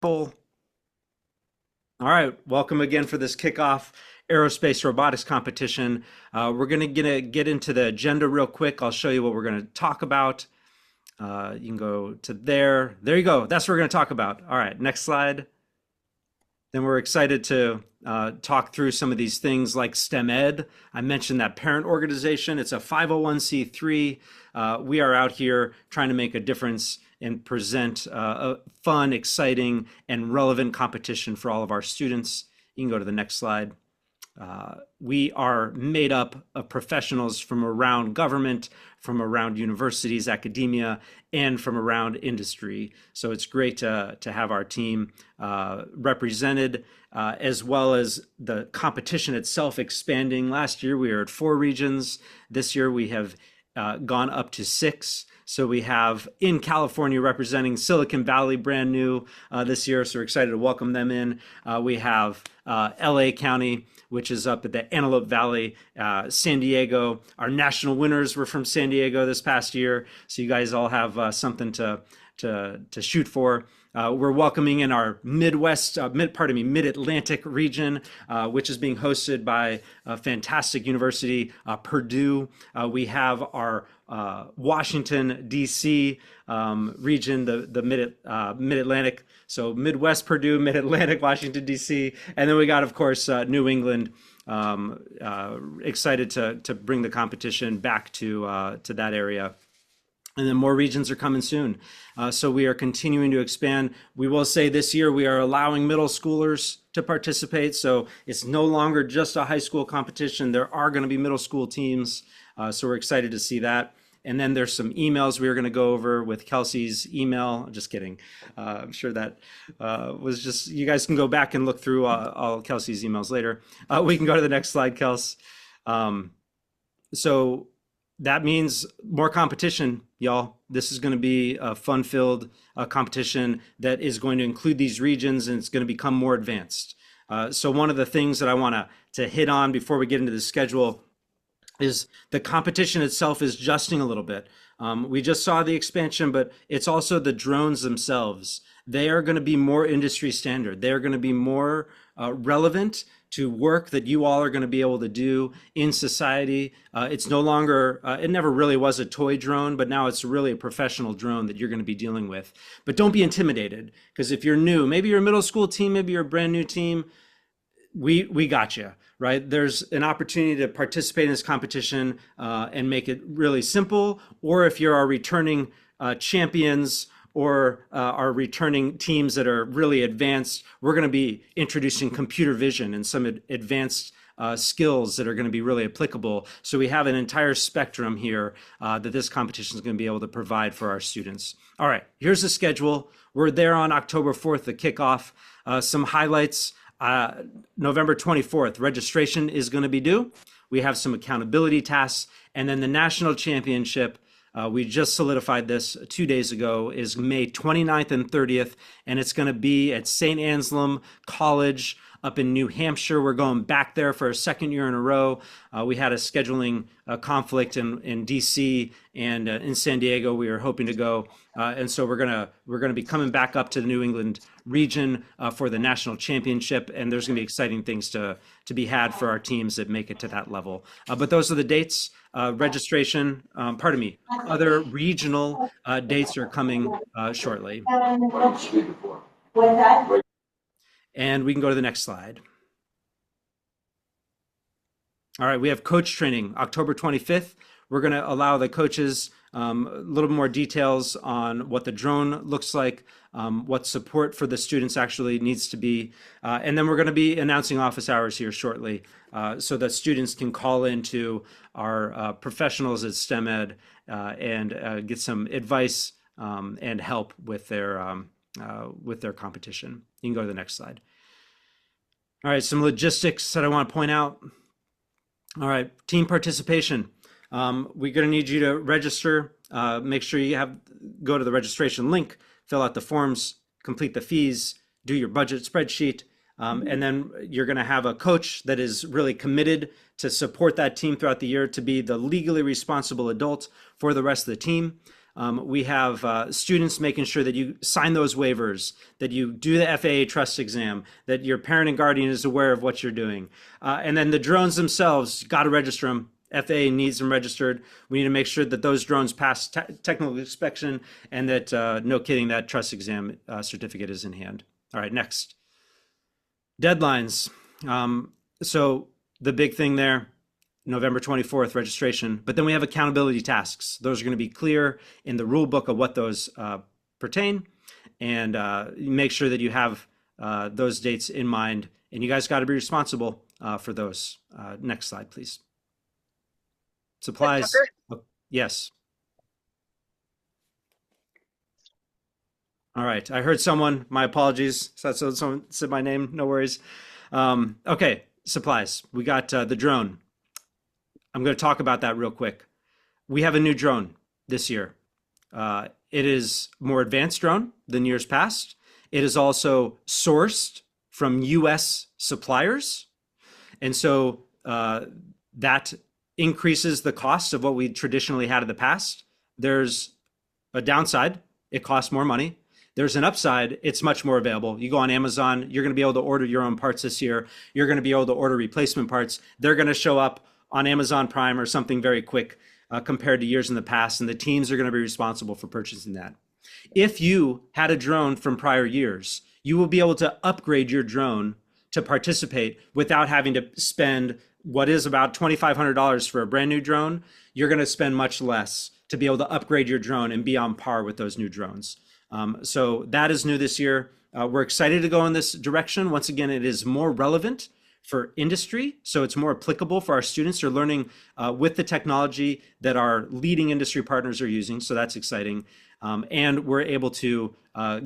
Bull. All right, welcome again for this kickoff aerospace robotics competition. We're going to get into the agenda real quick. I'll show you what we're going to talk about. You can go to there. There you go. That's what we're going to talk about. All right, next slide. Then we're excited to talk through some of these things like STEM Ed. I mentioned that parent organization. It's a 501c3. We are out here trying to make a difference and present a fun, exciting, and relevant competition for all of our students. You can go to the next slide. We are made up of professionals from around government, from around universities, academia, and from around industry. So it's great to have our team represented, as well as the competition itself expanding. Last year we were at 4 regions. This year we have gone up to 6. So we have in California representing Silicon Valley, brand new this year. So we're excited to welcome them in. We have LA County, which is up at the Antelope Valley, San Diego. Our national winners were from San Diego this past year. So you guys all have something to shoot for. We're welcoming in our Mid-Atlantic region, which is being hosted by a fantastic university, Purdue. We have our Washington, D.C. Region, the Mid-Atlantic. So Midwest, Purdue, Mid-Atlantic, Washington, D.C. And then we got, of course, New England. Excited to bring the competition back to that area. And then more regions are coming soon. So we are continuing to expand. We will say this year we are allowing middle schoolers to participate. So it's no longer just a high school competition. There are going to be middle school teams. So we're excited to see that. And then there's some emails we are going to go over with Kelsey's email. Just kidding. I'm sure that was just, you guys can go back and look through all Kelsey's emails later. We can go to the next slide, Kels. So that means more competition, y'all. This is going to be a fun-filled competition that is going to include these regions, and it's going to become more advanced. So one of the things that I want to hit on before we get into the schedule is the competition itself is adjusting a little bit. We just saw the expansion, but it's also the drones themselves. They are going to be more industry standard. They're going to be more relevant to work that you all are going to be able to do in society. It's no longer, it never really was a toy drone, but now it's really a professional drone that you're going to be dealing with. But don't be intimidated, because if you're new, maybe you're a middle school team, maybe you're a brand new team, we got you, right? There's an opportunity to participate in this competition and make it really simple. Or if you're our returning champions, or our returning teams that are really advanced, we're going to be introducing computer vision and some advanced skills that are going to be really applicable. So we have an entire spectrum here that this competition is going to be able to provide for our students. All right, here's the schedule. We're there on October 4th, the kickoff. Some highlights. November 24th, registration is going to be due. We have some accountability tasks. And then the national championship, we just solidified this 2 days ago, is May 29th and 30th, and it's going to be at St. Anselm College up in New Hampshire. We're going back there for a second year in a row. We had a scheduling conflict in DC and in San Diego. We were hoping to go, and so we're gonna be coming back up to the New England region for the national championship, and there's gonna be exciting things to be had for our teams that make it to that level. But those are the dates. Registration, other regional dates are coming shortly. And we can go to the next slide. All right, we have coach training, October 25th. We're going to allow the coaches a little more details on what the drone looks like, what support for the students actually needs to be. And then we're going to be announcing office hours here shortly so that students can call into our professionals at STEM Ed and get some advice and help with their competition. You can go to the next slide. All right, some logistics that I want to point out. All right, team participation. We're going to need you to register. Make sure you go to the registration link, fill out the forms, complete the fees, do your budget spreadsheet, and then you're going to have a coach that is really committed to support that team throughout the year, to be the legally responsible adult for the rest of the team. We have students making sure that you sign those waivers, that you do the FAA trust exam, that your parent and guardian is aware of what you're doing. And then the drones themselves, got to register them. FAA needs them registered. We need to make sure that those drones pass technical inspection and that, no kidding, that trust exam certificate is in hand. All right, next. Deadlines. So the big thing there, November 24th registration, but then we have accountability tasks. Those are going to be clear in the rule book of what those pertain, and make sure that you have those dates in mind, and you guys got to be responsible for those. Next slide, please. Supplies. Oh, yes. All right. I heard someone, my apologies. So someone said my name, no worries. Okay. Supplies. We got the drone. I'm going to talk about that real quick. We have a new drone this year. It is more advanced drone than years past. It is also sourced from US suppliers. And so that increases the cost of what we traditionally had in the past. There's a downside. It costs more money. There's an upside. It's much more available. You go on Amazon, you're going to be able to order your own parts this year. You're going to be able to order replacement parts. They're going to show up on Amazon Prime or something very quick compared to years in the past. And the teams are going to be responsible for purchasing that. If you had a drone from prior years, you will be able to upgrade your drone to participate without having to spend what is about $2,500 for a brand new drone. You're going to spend much less to be able to upgrade your drone and be on par with those new drones. So that is new this year. We're excited to go in this direction. Once again, it is more relevant for industry, so it's more applicable for our students. They're learning with the technology that our leading industry partners are using, so that's exciting. And we're able to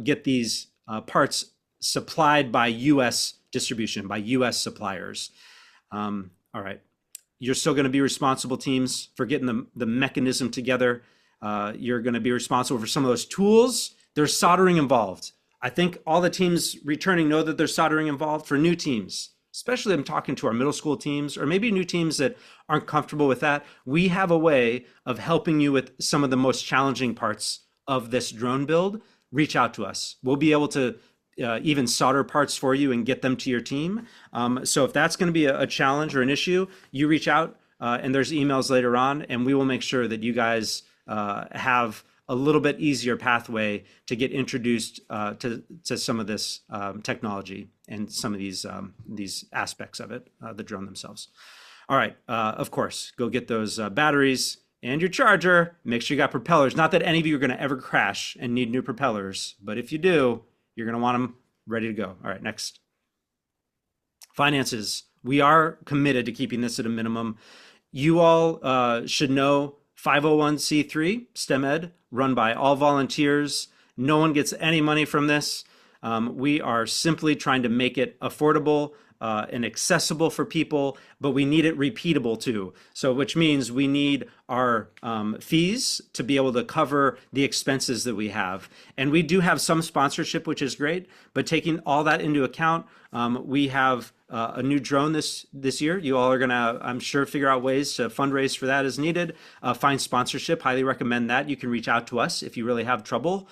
get these parts supplied by US distribution, by US suppliers. All right. You're still going to be responsible, teams, for getting the mechanism together. You're going to be responsible for some of those tools. There's soldering involved. I think all the teams returning know that there's soldering involved. For new teams, especially I'm talking to our middle school teams or maybe new teams that aren't comfortable with that. We have a way of helping you with some of the most challenging parts of this drone build. Reach out to us. We'll be able to even solder parts for you and get them to your team. So if that's going to be a challenge or an issue, you reach out and there's emails later on, and we will make sure that you guys have a little bit easier pathway to get introduced to some of this technology and some of these aspects of it, the drone themselves. All right, of course, go get those batteries and your charger. Make sure you got propellers. Not that any of you are going to ever crash and need new propellers, but if you do, you're going to want them ready to go. All right, next. Finances. We are committed to keeping this at a minimum. You all should know 501c3 STEM Ed, run by all volunteers. No one gets any money from this. We are simply trying to make it affordable and accessible for people, but we need it repeatable too. So which means we need our fees to be able to cover the expenses that we have. And we do have some sponsorship, which is great, but taking all that into account, we have a new drone this year. You all are gonna, I'm sure, figure out ways to fundraise for that as needed. Find sponsorship, highly recommend that. You can reach out to us if you really have trouble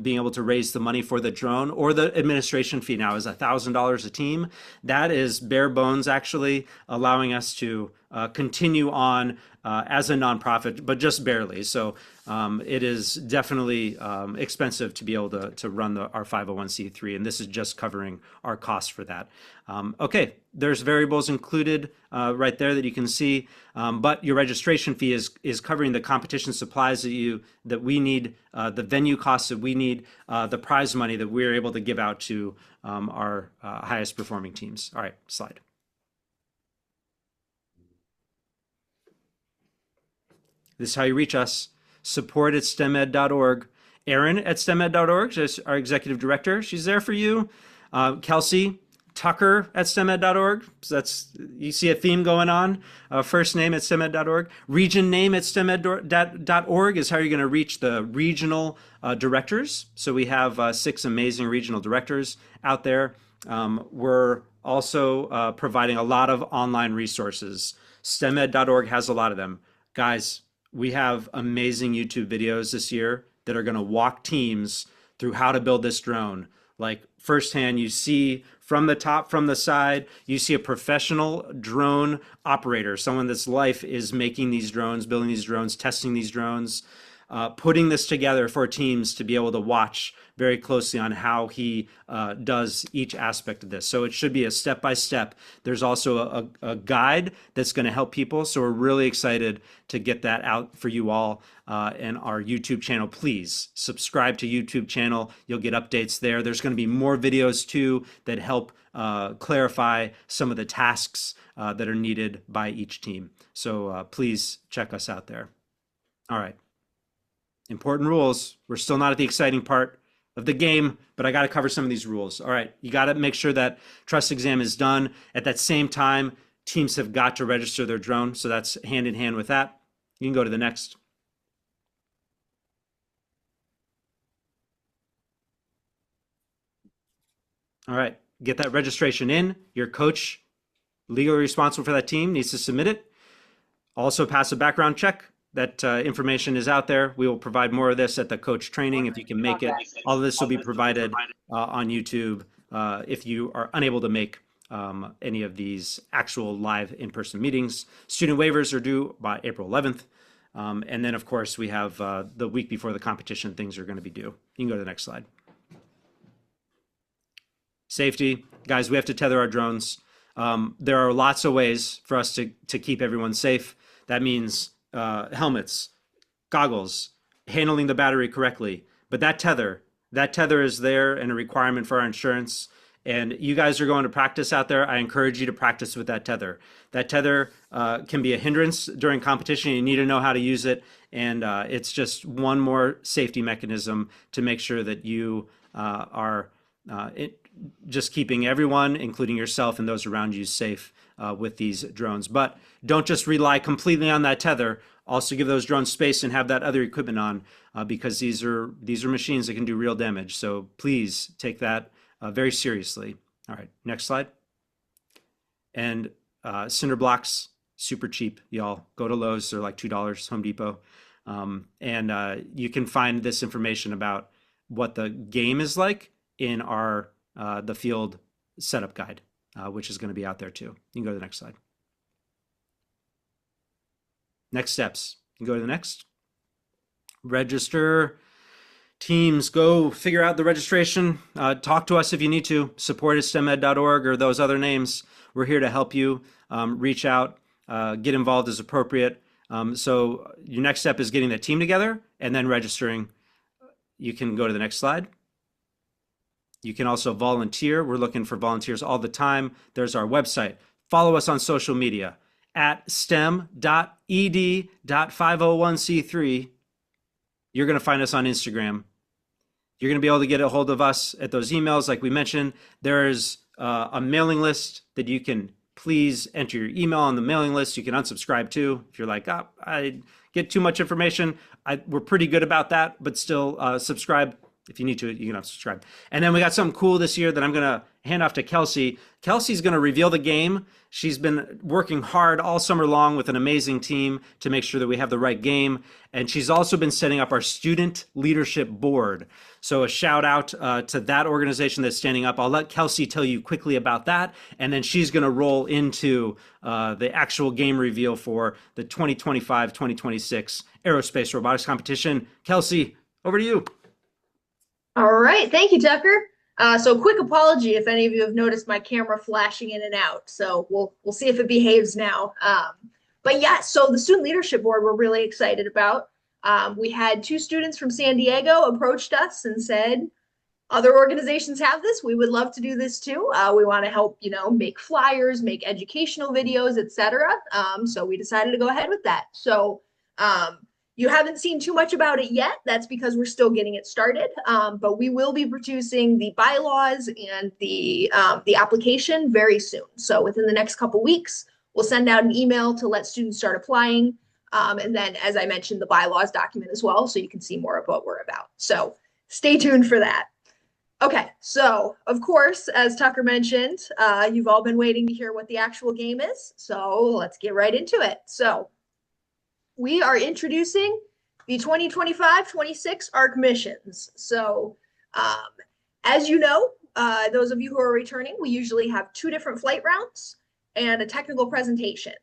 being able to raise the money for the drone, or the administration fee now is $1,000 a team. That is bare bones, actually, allowing us to continue on as a nonprofit, but just barely. So it is definitely expensive to be able to run our 501c3, and this is just covering our costs for that. Okay, there's variables included right there that you can see, but your registration fee is covering the competition supplies that we need, the venue costs that we need, the prize money that we're able to give out to our highest performing teams. All right, slide. This is how you reach us. Support at stemed.org. Erin at stemed.org is our executive director. She's there for you. Kelsey Tucker at stemed.org. So that's, you see a theme going on. First name at stemed.org. Region name at stemed.org is how you're going to reach the regional directors. So we have 6 amazing regional directors out there. We're also providing a lot of online resources. stemed.org has a lot of them. Guys, we have amazing YouTube videos this year that are going to walk teams through how to build this drone. Like firsthand, you see from the top, from the side, you see a professional drone operator, someone that's life is making these drones, building these drones, testing these drones, putting this together for teams to be able to watch very closely on how he does each aspect of this. So it should be a step by step. There's also a guide that's going to help people. So we're really excited to get that out for you all in our YouTube channel. Please subscribe to YouTube channel. You'll get updates there. There's going to be more videos too that help clarify some of the tasks that are needed by each team. So please check us out there. All right. Important rules. We're still not at the exciting part of the game, but I got to cover some of these rules. All right, you got to make sure that trust exam is done. At that same time, teams have got to register their drone, so that's hand in hand with that. You can go to the next. All right, get that registration in. Your coach, legally responsible for that team, needs to submit it. Also pass a background check. That information is out there. We will provide more of this at the coach training if you can make it. All of this will be provided on YouTube if you are unable to make any of these actual live in-person meetings. Student waivers are due by April 11th. And then, of course, we have the week before the competition, things are going to be due. You can go to the next slide. Safety. Guys, we have to tether our drones. There are lots of ways for us to keep everyone safe. That means helmets, goggles, handling the battery correctly. But that tether is there and a requirement for our insurance. And you guys are going to practice out there. I encourage you to practice with that tether. That tether can be a hindrance during competition. You need to know how to use it. And it's just one more safety mechanism to make sure that you are just keeping everyone, including yourself and those around you, safe with these drones. But don't just rely completely on that tether. Also give those drones space and have that other equipment on because these are machines that can do real damage. So please take that very seriously. All right, next slide. And cinder blocks, super cheap, y'all. Go to Lowe's, they're like $2, Home Depot. And you can find this information about what the game is like in our the field setup guide, which is going to be out there too. You can go to the next slide. Next steps. You can go to the next. Register. Teams, go figure out the registration. Talk to us if you need to. Support at stemed.org or those other names. We're here to help you. Reach out, get involved as appropriate. So your next step is getting that team together and then registering. You can go to the next slide. You can also volunteer. We're looking for volunteers all the time. There's our website. Follow us on social media at stem.ed.501c3. You're going to find us on Instagram. You're going to be able to get a hold of us at those emails. Like we mentioned, there's a mailing list that you can please enter your email on the mailing list. You can unsubscribe to. If you're like, oh, I get too much information, we're pretty good about that, but still subscribe. If you need to, you can unsubscribe. And then we got something cool this year that I'm going to hand off to Kelsey. Kelsey's going to reveal the game. She's been working hard all summer long with an amazing team to make sure that we have the right game. And she's also been setting up our student leadership board. So a shout out to that organization that's standing up. I'll let Kelsey tell you quickly about that. And then she's going to roll into the actual game reveal for the 2025-2026 Aerospace Robotics Competition. Kelsey, over to you. All right, thank you, Tucker. So quick apology if any of you have noticed my camera flashing in and out. So we'll see if it behaves now. But yeah, so the Student Leadership Board we're really excited about. We had 2 students from San Diego approached us and said, other organizations have this. We would love to do this too. We want to help, make flyers, make educational videos, etc. So we decided to go ahead with that. So you haven't seen too much about it yet. That's because we're still getting it started. But we will be producing the bylaws and the application very soon. So within the next couple weeks, we'll send out an email to let students start applying. And then, as I mentioned, the bylaws document as well, so you can see more of what we're about. So stay tuned for that. Okay, so of course, as Tucker mentioned, you've all been waiting to hear what the actual game is. So let's get right into it. So we are introducing the 2025-26 ARC missions. So, um, as you know, those of you who are returning, we usually have two different flight rounds and a technical presentation.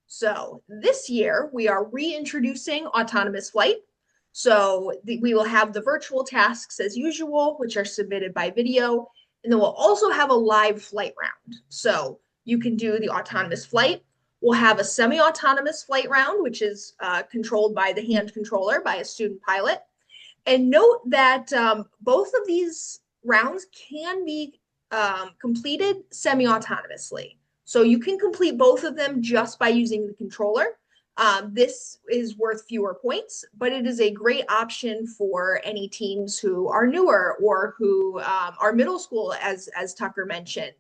So this year, we are reintroducing autonomous flight. So we will have the virtual tasks as usual, which are submitted by video, and then we'll also have a live flight round. So you can do the autonomous flight. We'll have a semi-autonomous flight round, which is controlled by the hand controller by a student pilot. And note that both of these rounds can be completed semi-autonomously. So you can complete both of them just by using the controller. This is worth fewer points, but it is a great option for any teams who are newer or who are middle school, as Tucker mentioned.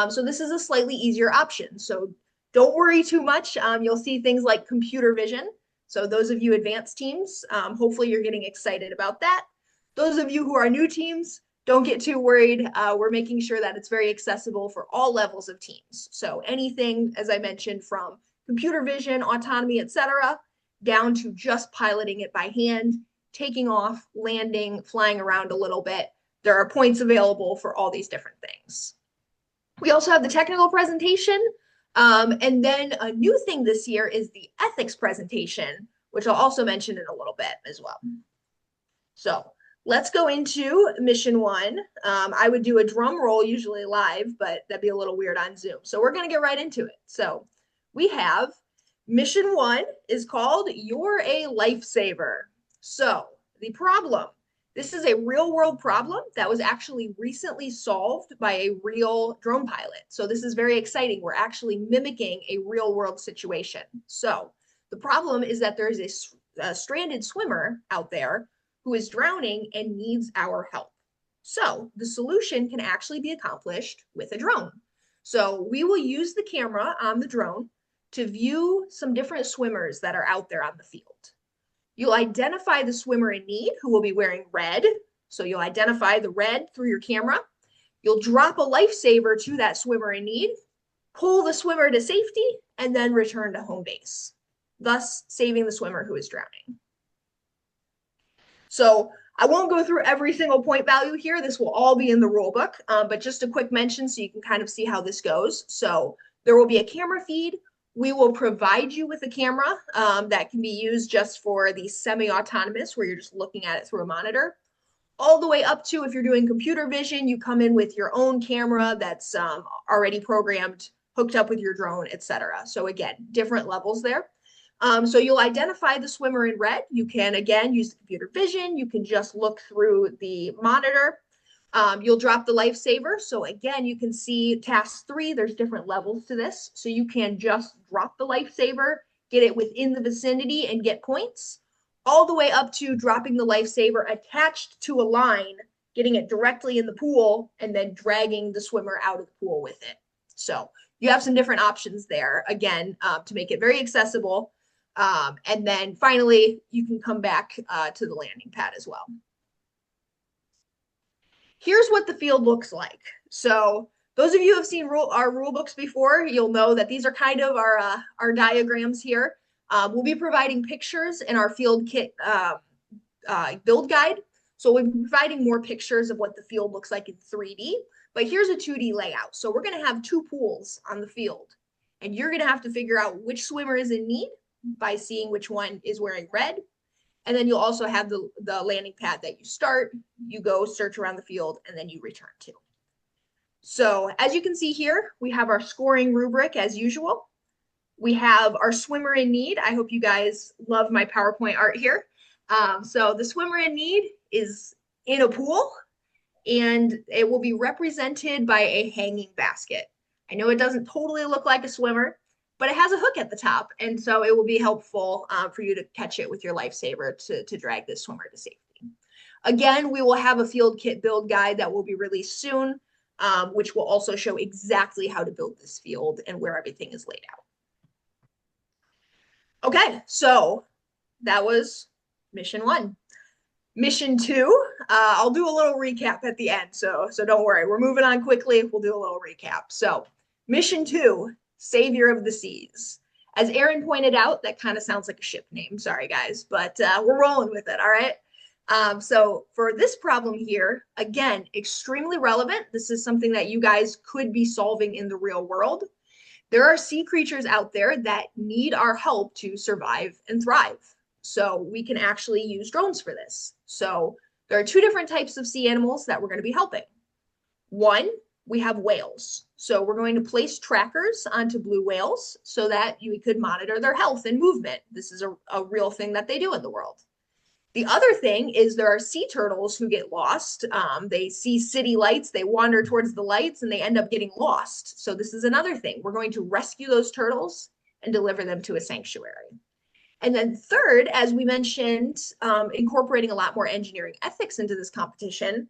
So this is a slightly easier option. So don't worry too much. You'll see things like computer vision. So those of you advanced teams, hopefully you're getting excited about that. Those of you who are new teams, don't get too worried. We're making sure that it's very accessible for all levels of teams. So anything, as I mentioned, from computer vision, autonomy, etc., down to just piloting it by hand, taking off, landing, flying around a little bit. There are points available for all these different things. We also have the technical presentation. And then a new thing this year is the ethics presentation, which I'll also mention in a little bit as well. So let's go into mission one. I would do a drum roll usually live, but that'd be a little weird on Zoom. So we're going to get right into it. So we have mission one is called You're a Lifesaver. So the problem, this is a real world problem that was actually recently solved by a real drone pilot. So this is very exciting. We're actually mimicking a real world situation. So the problem is that there's a stranded swimmer out there who is drowning and needs our help. So the solution can actually be accomplished with a drone. So we will use the camera on the drone to view some different swimmers that are out there on the field. You'll identify the swimmer in need who will be wearing red. So you'll identify the red through your camera. You'll drop a lifesaver to that swimmer in need, pull the swimmer to safety, and then return to home base, thus saving the swimmer who is drowning. So I won't go through every single point value here. This will all be in the rule book, but just a quick mention so you can kind of see how this goes. So there will be a camera feed. We will provide you with a camera that can be used just for the semi-autonomous, where you're just looking at it through a monitor, all the way up to, if you're doing computer vision, you come in with your own camera that's already programmed, hooked up with your drone, etc. So again, different levels there. So you'll identify the swimmer in red. You can, again, use the computer vision. You can just look through the monitor. You'll drop the lifesaver. So again, you can see task 3, there's different levels to this. So you can just drop the lifesaver, get it within the vicinity and get points, all the way up to dropping the lifesaver attached to a line, getting it directly in the pool, and then dragging the swimmer out of the pool with it. So you have some different options there, again, to make it very accessible. And then finally, you can come back to the landing pad as well. Here's what the field looks like. So those of you who have seen our rule books before, you'll know that these are kind of our diagrams here. We'll be providing pictures in our field kit build guide. So we'll be providing more pictures of what the field looks like in 3D, but here's a 2D layout. So we're gonna have 2 pools on the field, and you're gonna have to figure out which swimmer is in need by seeing which one is wearing red. And then you'll also have the landing pad that you start, you go search around the field, and then you return to. So as you can see here, we have our scoring rubric as usual. We have our swimmer in need. I hope you guys love my PowerPoint art here. So the swimmer in need is in a pool, and it will be represented by a hanging basket. I know it doesn't totally look like a swimmer, but it has a hook at the top, and so it will be helpful for you to catch it with your lifesaver to drag this swimmer to safety. Again, we will have a field kit build guide that will be released soon, which will also show exactly how to build this field and where everything is laid out. Okay, so that was mission 1. Mission 2, I'll do a little recap at the end, so don't worry. We're moving on quickly. We'll do a little recap. So mission 2, Savior of the Seas. As Aaron pointed out, that kind of sounds like a ship name. Sorry, guys, but we're rolling with it. All right. So for this problem here, again, extremely relevant. This is something that you guys could be solving in the real world. There are sea creatures out there that need our help to survive and thrive. So we can actually use drones for this. So there are two different types of sea animals that we're going to be helping. One, we have whales. So we're going to place trackers onto blue whales so that we could monitor their health and movement. This is a real thing that they do in the world. The other thing is there are sea turtles who get lost. They see city lights, they wander towards the lights, and they end up getting lost. So this is another thing. We're going to rescue those turtles and deliver them to a sanctuary. And then third, as we mentioned, incorporating a lot more engineering ethics into this competition,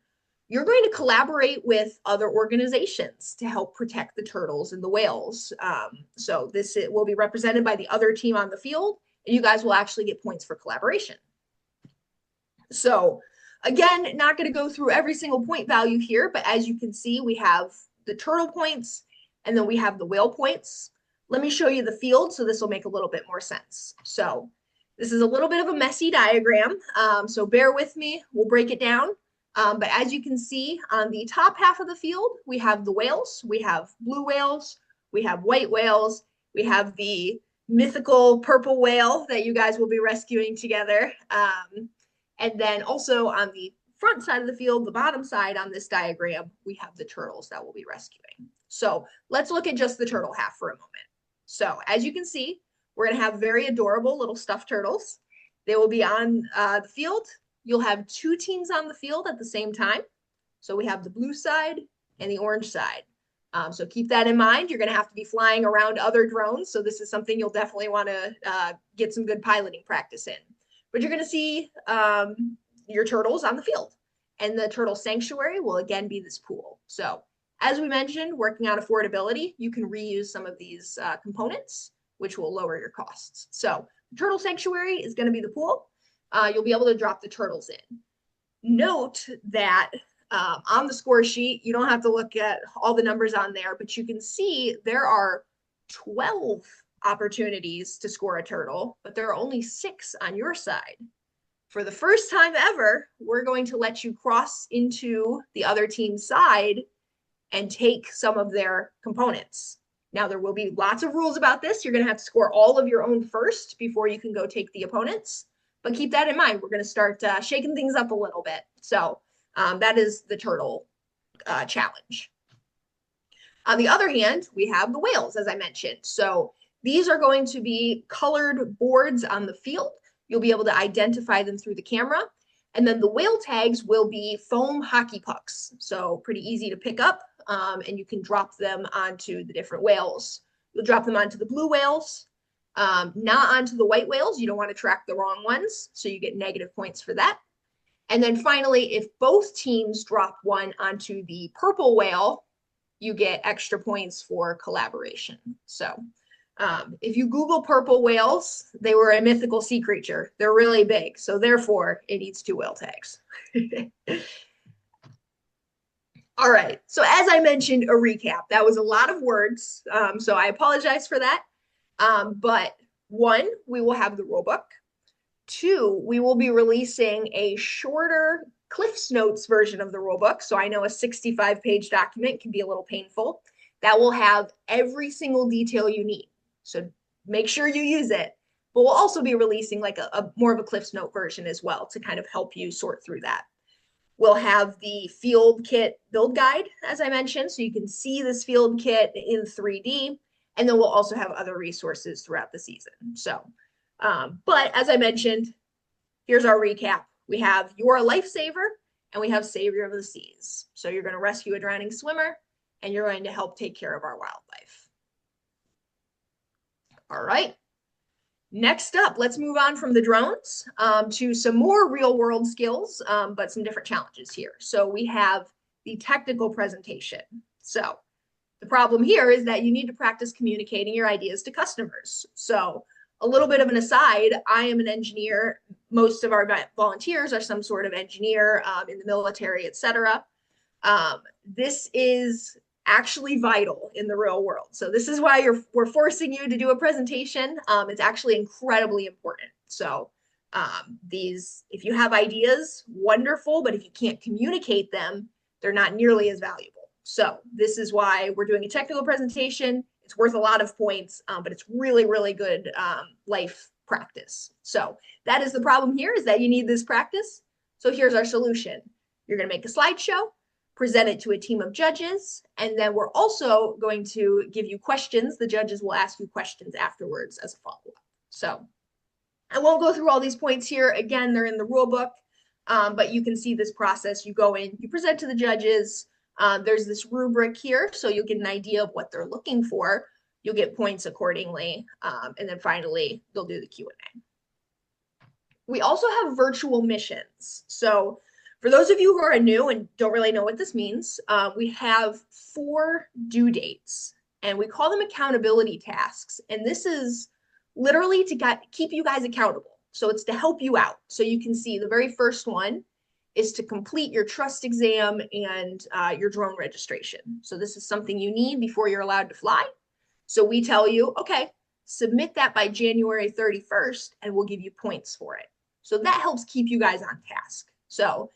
you're going to collaborate with other organizations to help protect the turtles and the whales. So this will be represented by the other team on the field, and you guys will actually get points for collaboration. So again, not going to go through every single point value here, but as you can see, we have the turtle points and then we have the whale points. Let me show you the field so this will make a little bit more sense. So this is a little bit of a messy diagram, so bear with me, we'll break it down. But as you can see on the top half of the field, we have the whales, we have blue whales, we have white whales, we have the mythical purple whale that you guys will be rescuing together. And then also on the front side of the field, the bottom side on this diagram, we have the turtles that we'll be rescuing. So let's look at just the turtle half for a moment. So as you can see, we're going to have very adorable little stuffed turtles. They will be on the field. You'll have two teams on the field at the same time. So we have the blue side and the orange side. So keep that in mind. You're going to have to be flying around other drones. So this is something you'll definitely want to get some good piloting practice in. But you're going to see your turtles on the field. And the turtle sanctuary will again be this pool. So as we mentioned, working on affordability, you can reuse some of these components, which will lower your costs. So the turtle sanctuary is going to be the pool. You'll be able to drop the turtles in. Note that on the score sheet, you don't have to look at all the numbers on there, but you can see there are 12 opportunities to score a turtle, but there are only 6 on your side. For the first time ever, we're going to let you cross into the other team's side and take some of their components. Now, there will be lots of rules about this. You're going to have to score all of your own first before you can go take the opponents. But keep that in mind. We're going to start shaking things up a little bit. So that is the turtle challenge. On the other hand, we have the whales, as I mentioned. So these are going to be colored boards on the field. You'll be able to identify them through the camera. And then the whale tags will be foam hockey pucks. So pretty easy to pick up, and you can drop them onto the different whales. You'll drop them onto the blue whales, not onto the white whales. You don't want to track the wrong ones, so you get negative points for that. And then finally, if both teams drop one onto the purple whale, you get extra points for collaboration. So if you Google purple whales, they were a mythical sea creature. They're really big, so therefore it needs 2 whale tags. All right, so as I mentioned, a recap. That was a lot of words, so I apologize for that. But 1, we will have the rule book. 2, we will be releasing a shorter Cliff's Notes version of the rule book. So I know a 65-page document can be a little painful. That will have every single detail you need. So make sure you use it. But we'll also be releasing like a more of a Cliff's Note version as well to kind of help you sort through that. We'll have the field kit build guide, as I mentioned, so you can see this field kit in 3D. And then we'll also have other resources throughout the season. So, but as I mentioned, here's our recap. We have You're a Lifesaver and we have Savior of the Seas. So you're going to rescue a drowning swimmer and you're going to help take care of our wildlife. All right. Next up, let's move on from the drones to some more real world skills, but some different challenges here. So we have the technical presentation. So the problem here is that you need to practice communicating your ideas to customers. So a little bit of an aside, I am an engineer. Most of our volunteers are some sort of engineer in the military, etc. This is actually vital in the real world. So this is why we're forcing you to do a presentation. It's actually incredibly important. So if you have ideas, wonderful, but if you can't communicate them, they're not nearly as valuable. So this is why we're doing a technical presentation. It's worth a lot of points, but it's really, really good life practice. So that is the problem here, is that you need this practice. So here's our solution. You're going to make a slideshow, present it to a team of judges, and then we're also going to give you questions. The judges will ask you questions afterwards as a follow-up. So I won't go through all these points here. Again, they're in the rule book, but you can see this process. You go in, you present to the judges. There's this rubric here, so you'll get an idea of what they're looking for. You'll get points accordingly, and then finally, they'll do the Q&A. We also have virtual missions. So for those of you who are new and don't really know what this means, we have 4 due dates, and we call them accountability tasks. And this is literally to keep you guys accountable. So it's to help you out. So you can see the very first one is to complete your trust exam and your drone registration. So this is something you need before you're allowed to fly. So we tell you, okay, submit that by January 31st, and we'll give you points for it. So that helps keep you guys on task. So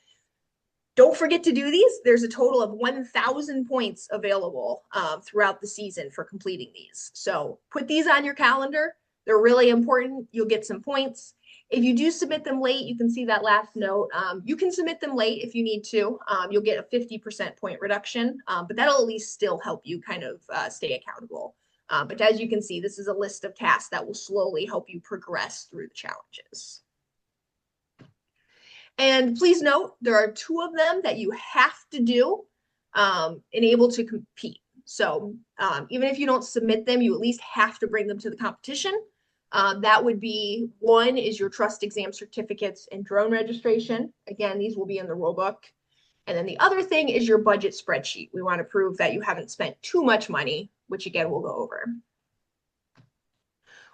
don't forget to do these. There's a total of 1,000 points available throughout the season for completing these. So put these on your calendar. They're really important. You'll get some points. If you do submit them late, you can see that last note. You can submit them late if you need to. You'll get a 50% point reduction, but that'll at least still help you kind of stay accountable. But as you can see, this is a list of tasks that will slowly help you progress through the challenges. And please note, there are 2 of them that you have to do and able to compete. So even if you don't submit them, you at least have to bring them to the competition. That would be, one is your trust exam certificates and drone registration. Again, these will be in the rule book. And then the other thing is your budget spreadsheet. We want to prove that you haven't spent too much money, which again, we'll go over.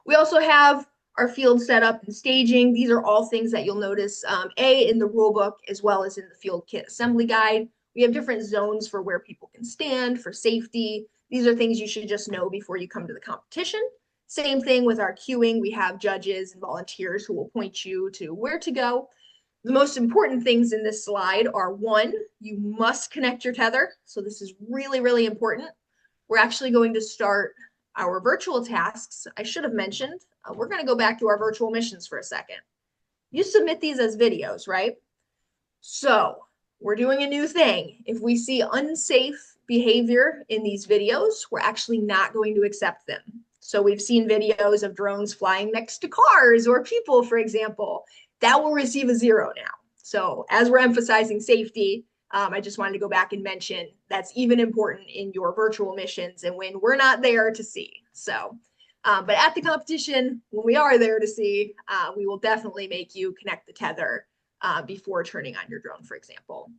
We also have our field setup and staging. These are all things that you'll notice, in the rule book, as well as in the field kit assembly guide. We have different zones for where people can stand for safety. These are things you should just know before you come to the competition. Same thing with our queuing. We have judges and volunteers who will point you to where to go. The most important things in this slide are, 1, you must connect your tether. So this is really, really important. We're actually going to start our virtual tasks. I should have mentioned, we're going to go back to our virtual missions for a second. You submit these as videos, right? So we're doing a new thing. If we see unsafe behavior in these videos, we're actually not going to accept them. So we've seen videos of drones flying next to cars or people, for example. That will receive a 0 now. So as we're emphasizing safety, I just wanted to go back and mention that's even important in your virtual missions and when we're not there to see. So, but at the competition, when we are there to see, we will definitely make you connect the tether before turning on your drone, for example.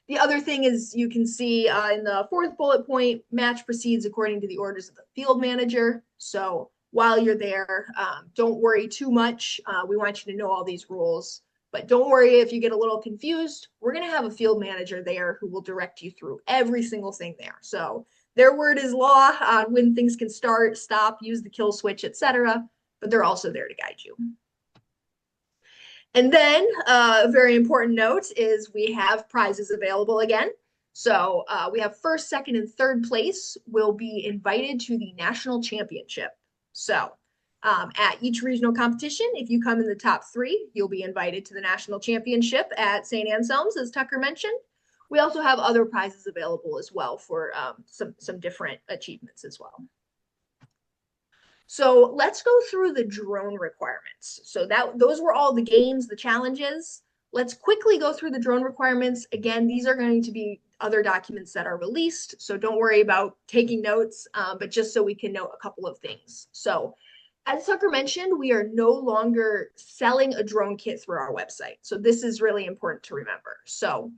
The other thing is you can see in the 4th bullet point, match proceeds according to the orders of the field manager. So while you're there, don't worry too much. We want you to know all these rules, but don't worry if you get a little confused. We're going to have a field manager there who will direct you through every single thing there. So their word is law on when things can start, stop, use the kill switch, etc. But they're also there to guide you. And then a very important note is we have prizes available again. So we have 1st, 2nd, and 3rd place will be invited to the national championship. So at each regional competition, if you come in the top 3, you'll be invited to the national championship at St. Anselm's, as Tucker mentioned. We also have other prizes available as well for some different achievements as well. So let's go through the drone requirements. So those were all the games, the challenges. Let's quickly go through the drone requirements. Again, these are going to be other documents that are released, so don't worry about taking notes, but just so we can note a couple of things. So as Tucker mentioned, we are no longer selling a drone kit through our website. So this is really important to remember. So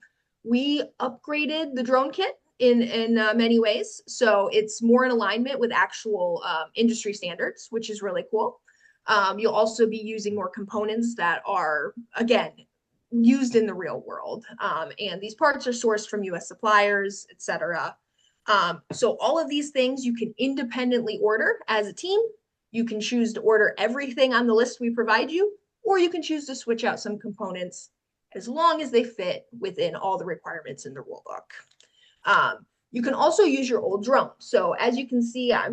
we upgraded the drone kit in many ways. So it's more in alignment with actual industry standards, which is really cool. You'll also be using more components that are, again, used in the real world. And these parts are sourced from US suppliers, etc. So all of these things you can independently order as a team. You can choose to order everything on the list we provide you, or you can choose to switch out some components as long as they fit within all the requirements in the rule book. You can also use your old drone. So as you can see, I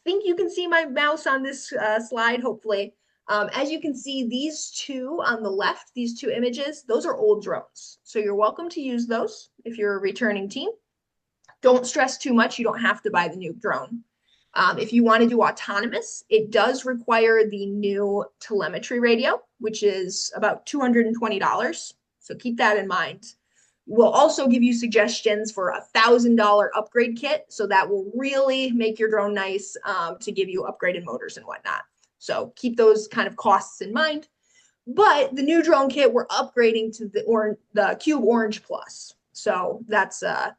think you can see my mouse on this slide, hopefully. As you can see, these two on the left, these two images, those are old drones. So you're welcome to use those if you're a returning team. Don't stress too much. You don't have to buy the new drone. If you want to do autonomous, it does require the new telemetry radio, which is about $220. So keep that in mind. We'll also give you suggestions for a $1,000 upgrade kit. So that will really make your drone nice to give you upgraded motors and whatnot. So keep those kind of costs in mind. But the new drone kit, we're upgrading to the Cube Orange Plus. So that's an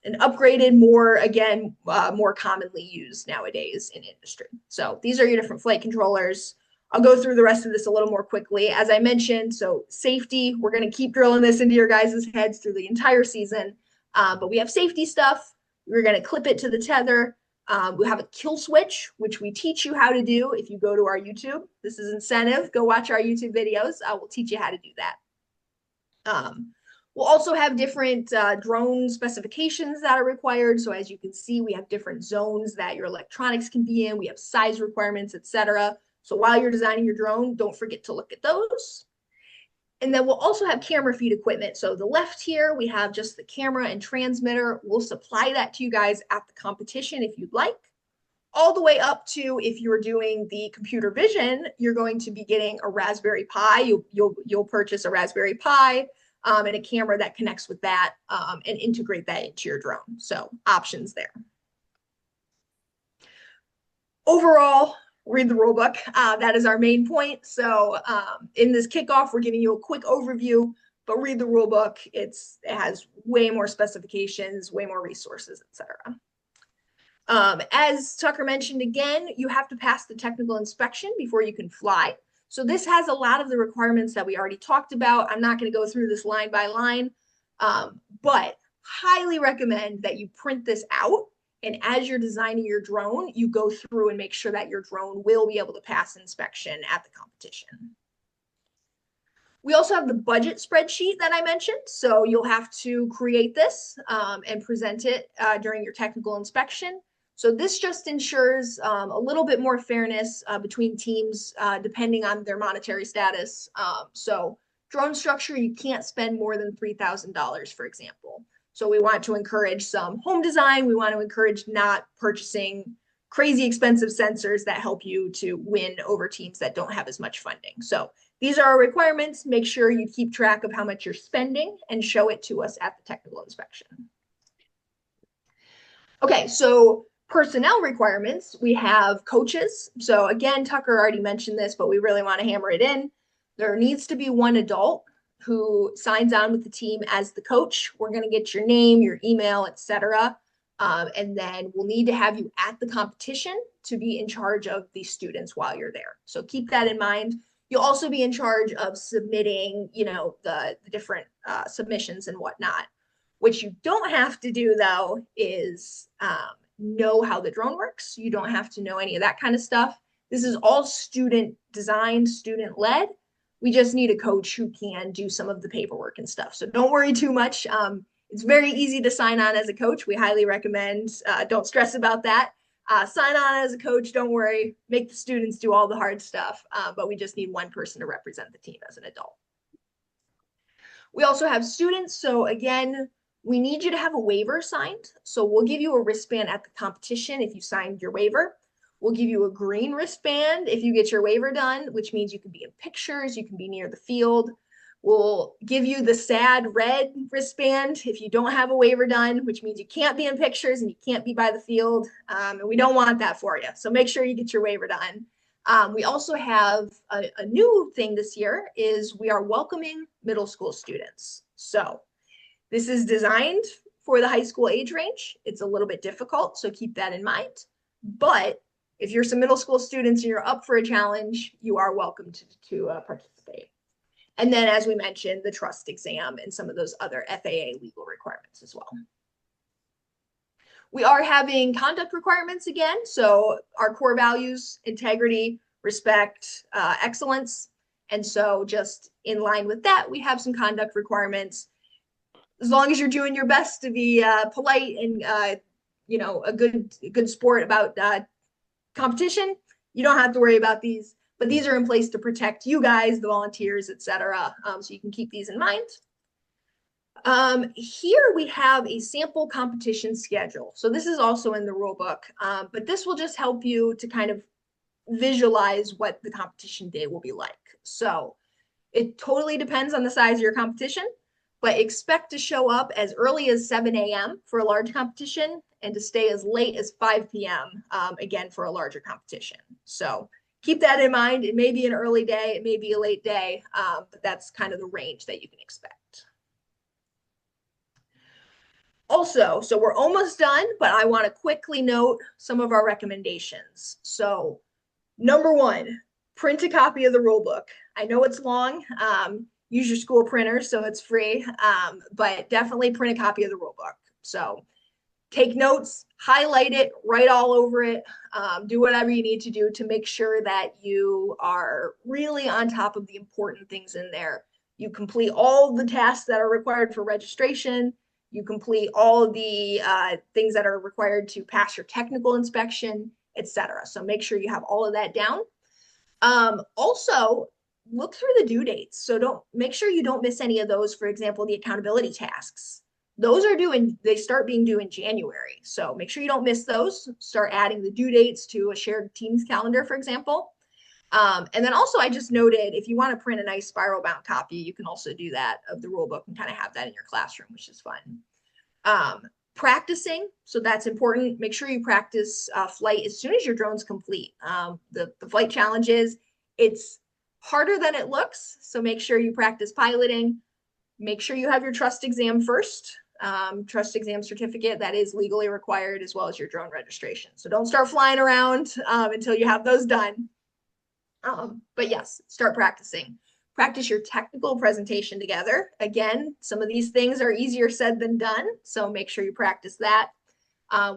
upgraded, more commonly used nowadays in industry. So these are your different flight controllers. I'll go through the rest of this a little more quickly. As I mentioned, so safety, we're going to keep drilling this into your guys' heads through the entire season. But we have safety stuff. We're going to clip it to the tether. We have a kill switch, which we teach you how to do if you go to our YouTube. This is incentive. Go watch our YouTube videos. We'll teach you how to do that. We'll also have different drone specifications that are required. So as you can see, we have different zones that your electronics can be in. We have size requirements, etc. So while you're designing your drone, don't forget to look at those. And then we'll also have camera feed equipment. So the left here, we have just the camera and transmitter. We'll supply that to you guys at the competition if you'd like. All the way up to if you're doing the computer vision, you're going to be getting a Raspberry Pi. You'll purchase a Raspberry Pi and a camera that connects with that and integrate that into your drone. So options there. Overall, read the rule book. That is our main point. So in this kickoff, we're giving you a quick overview, but read the rule book. It has way more specifications, way more resources, etc. As Tucker mentioned again, you have to pass the technical inspection before you can fly. So this has a lot of the requirements that we already talked about. I'm not going to go through this line by line, but highly recommend that you print this out. And as you're designing your drone, you go through and make sure that your drone will be able to pass inspection at the competition. We also have the budget spreadsheet that I mentioned. So you'll have to create this and present it during your technical inspection. So this just ensures a little bit more fairness between teams depending on their monetary status. So drone structure, you can't spend more than $3,000, for example. So we want to encourage some home design. We want to encourage not purchasing crazy expensive sensors that help you to win over teams that don't have as much funding. So these are our requirements. Make sure you keep track of how much you're spending and show it to us at the technical inspection. Okay, so personnel requirements, we have coaches. So again, Tucker already mentioned this, but we really want to hammer it in. There needs to be one adult who signs on with the team as the coach. We're going to get your name, your email, etc. And then we'll need to have you at the competition to be in charge of the students while you're there. So keep that in mind. You'll also be in charge of submitting, the different submissions and whatnot. What you don't have to do, though, is know how the drone works. You don't have to know any of that kind of stuff. This is all student designed, student led. We just need a coach who can do some of the paperwork and stuff. So don't worry too much. It's very easy to sign on as a coach. We highly recommend, don't stress about that. Sign on as a coach, don't worry. Make the students do all the hard stuff, but we just need one person to represent the team as an adult. We also have students. So again, we need you to have a waiver signed. So we'll give you a wristband at the competition if you signed your waiver. We'll give you a green wristband if you get your waiver done, which means you can be in pictures, you can be near the field. We'll give you the sad red wristband if you don't have a waiver done, which means you can't be in pictures and you can't be by the field. And we don't want that for you. So make sure you get your waiver done. We also have a new thing this year is we are welcoming middle school students. So this is designed for the high school age range. It's a little bit difficult, so keep that in mind. But if you're some middle school students and you're up for a challenge, you are welcome to participate. And then, as we mentioned, the trust exam and some of those other FAA legal requirements as well. We are having conduct requirements again. So our core values, integrity, respect, excellence. And so just in line with that, we have some conduct requirements. As long as you're doing your best to be polite and a good sport about competition, you don't have to worry about these. But these are in place to protect you guys, the volunteers, etc. So you can keep these in mind. Here we have a sample competition schedule. So this is also in the rule book, but this will just help you to kind of visualize what the competition day will be like. So it totally depends on the size of your competition, but expect to show up as early as 7 a.m. for a large competition and to stay as late as 5 p.m. Again for a larger competition. So keep that in mind. It may be an early day, it may be a late day, but that's kind of the range that you can expect. Also, so we're almost done, but I want to quickly note some of our recommendations. So number one, print a copy of the rule book. I know it's long. Use your school printer, so it's free, but definitely print a copy of the rule book. So take notes, highlight it, write all over it, do whatever you need to do to make sure that you are really on top of the important things in there. You complete all the tasks that are required for registration. You complete all the things that are required to pass your technical inspection, etc. So make sure you have all of that down. Also, look through the due dates. So don't make sure you don't miss any of those. For example, the accountability tasks. Those are due they start being due in January. So make sure you don't miss those. Start adding the due dates to a shared Teams calendar, for example. And then also I just noted, if you want to print a nice spiral bound copy, you can also do that of the rule book and kind of have that in your classroom, which is fun. Practicing, so that's important. Make sure you practice flight as soon as your drone's complete. The flight challenge it's harder than it looks, so make sure you practice piloting. Make sure you have your trust exam first. Trust exam certificate that is legally required, as well as your drone registration. So don't start flying around until you have those done. But yes, start practicing. Practice your technical presentation together. Again, some of these things are easier said than done, so make sure you practice that.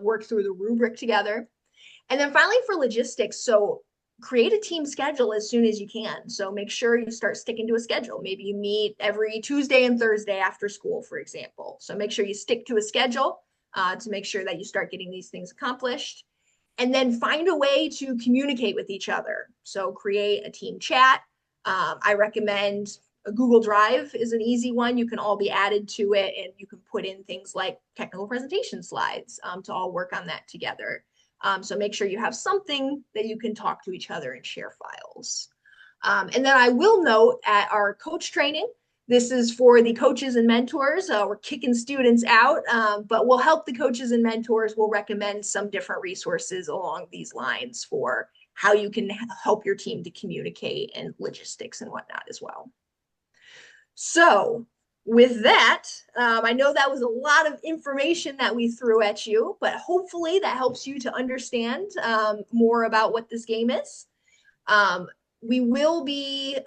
Work through the rubric together. And then finally for logistics, so create a team schedule as soon as you can. So make sure you start sticking to a schedule. Maybe you meet every Tuesday and Thursday after school, for example. So make sure you stick to a schedule to make sure that you start getting these things accomplished. And then find a way to communicate with each other. So create a team chat. I recommend a Google Drive is an easy one. You can all be added to it, and you can put in things like technical presentation slides to all work on that together. So make sure you have something that you can talk to each other and share files. And then I will note at our coach training, this is for the coaches and mentors. We're kicking students out, but we'll help the coaches and mentors. We'll recommend some different resources along these lines for how you can help your team to communicate and logistics and whatnot as well. So with that, I know that was a lot of information that we threw at you, but hopefully that helps you to understand more about what this game is. We will be